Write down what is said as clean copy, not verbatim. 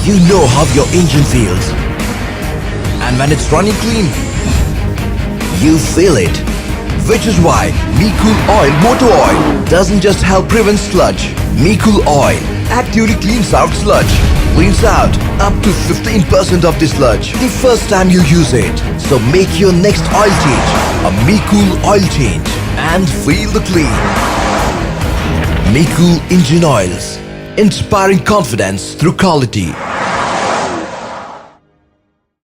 you know how your engine feels. And when it's running clean, you feel it. Which is why MeCool Oil Motor Oil doesn't just help prevent sludge. MeCool Oil actively cleans out sludge. Cleans out up to 15% of the sludge the first time you use it. So make your next oil change a MeCool oil change and feel the clean. MeCool Engine Oils, inspiring confidence through quality.